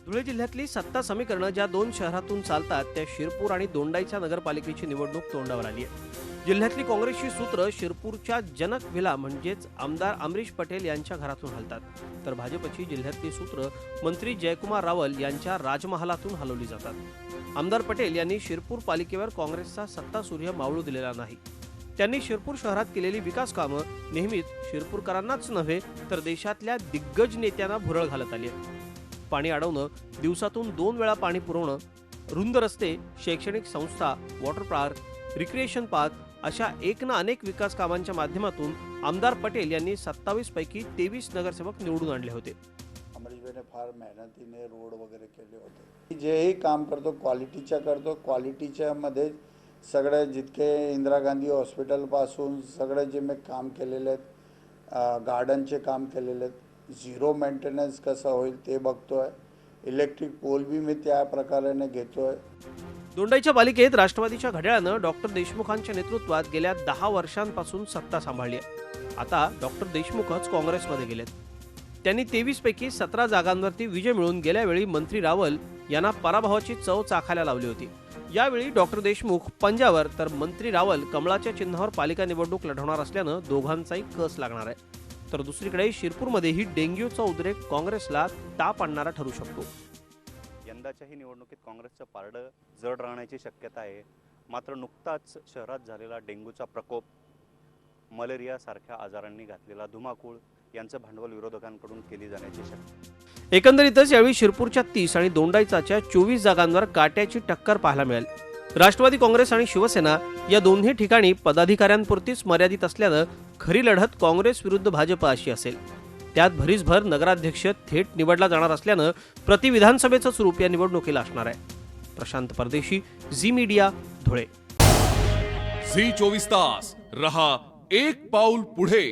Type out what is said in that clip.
धुळे जिल्ह्यातली सत्ता समीकरणं ज्या दोन शहरातून चालतात त्या शिरपूर आणि दोंडाईच्या नगरपालिकेची निवडणूक तोंडावर आली आहे। जिल्ह्यातली काँग्रेसची सूत्र शिरपूरच्या जनक व्हिला म्हणजेच आमदार अमरीश पटेल यांच्या घरातून हलतात, तर भाजपची जिल्ह्यातली सूत्र मंत्री जयकुमार रावल यांच्या राजमहालातून हलवली जातात। आमदार पटेल यांनी शिरपूर पालिकेवर काँग्रेसचा सत्ता सूर्य मावळू दिलेला नाही। त्यांनी शिरपूर शहरात केलेली विकास कामं नेहमीच शिरपूरकरांनाच नव्हे तर देशातल्या दिग्गज नेत्यांना भुरळ घालत आली आहे। पाणी अडवणं, दिवसातून 2 वेळा पाणी पुरवणं, रुंद रस्ते, शैक्षणिक संस्था, वॉटर पार्क, रिक्रिएशन पार्क अशा एक ना अनेक विकास कामांच्या माध्यमातून आमदार पटेल यांनी 27 पैकी 23 नगरसेवक निवडून आणले होते। अमरीशभाईने फार मेहनतीने रोड वगैरे केले होते। जेही काम करतो क्वालिटीच्या करतो, क्वालिटीच्या मध्ये सगळे जितके इंदिरा गांधी हॉस्पिटलपासून सगळे जे मी काम केलेले आहेत, गार्डनचे काम केलेले आहेत, झिरो मेंटेनन्स कसं होईल ते बघतोय, इलेक्ट्रिक पोल बी मी त्या प्रकाराने घेतोय। दोंडाईच्या पालिकेत राष्ट्रवादीच्या घड्याळानं डॉक्टर देशमुखांच्या नेतृत्वात गेल्या 10 वर्षांपासून सत्ता सांभाळली आहे। आता डॉक्टर देशमुखच काँग्रेसमध्ये गेलेत। त्यांनी 23 पैकी 17 जागांवरती विजय मिळवून गेल्या वेळी मंत्री रावल यांना पराभवाची चव चाखायला लावली होती। यावेळी डॉक्टर देशमुख पंजावर तर मंत्री रावल कमळाच्या चिन्हावर पालिका निवडणूक लढवणार असल्यानं दोघांचाही कस लागणार आहे। तर दुसरीकडे शिरपूरमध्येही डेंग्यूचा उद्रेक काँग्रेसला ताप आणणारा ठरू शकतो। यंदाच्याही निवडणुकीत काँग्रेसचं पारडं जड राहण्याची शक्यता आहे। मात्र नुकताच शहरात झालेला डेंग्यूचा प्रकोप, मलेरिया सारख्या आजारांनी घातलेला धुमाकूळ यांचं भांडवल विरोधकांकडून केली जाण्याची शक्यता। एकंदरीतच यावेळी शिरपूरच्या 30 आणि दोंडाईच्या 24 जागांवर काट्याची टक्कर पाहायला मिळेल। राष्ट्रवादी काँग्रेस आणि शिवसेना या दोन्ही ठिकाणी पदाधिकाऱ्यांपुरतीच मर्यादित असल्यानं खरी लढत काँग्रेस विरुद्ध भाजप अशी असेल। त्यात भरीसभर नगराध्यक्ष थेट निवडला जाणार असल्यानं प्रति विधानसभेचं स्वरूप या निवडणुकीला असणार आहे। प्रशांत परदेशी, झी मीडिया, धुळे। झी 24 तास रहा एक पाऊल पुढे।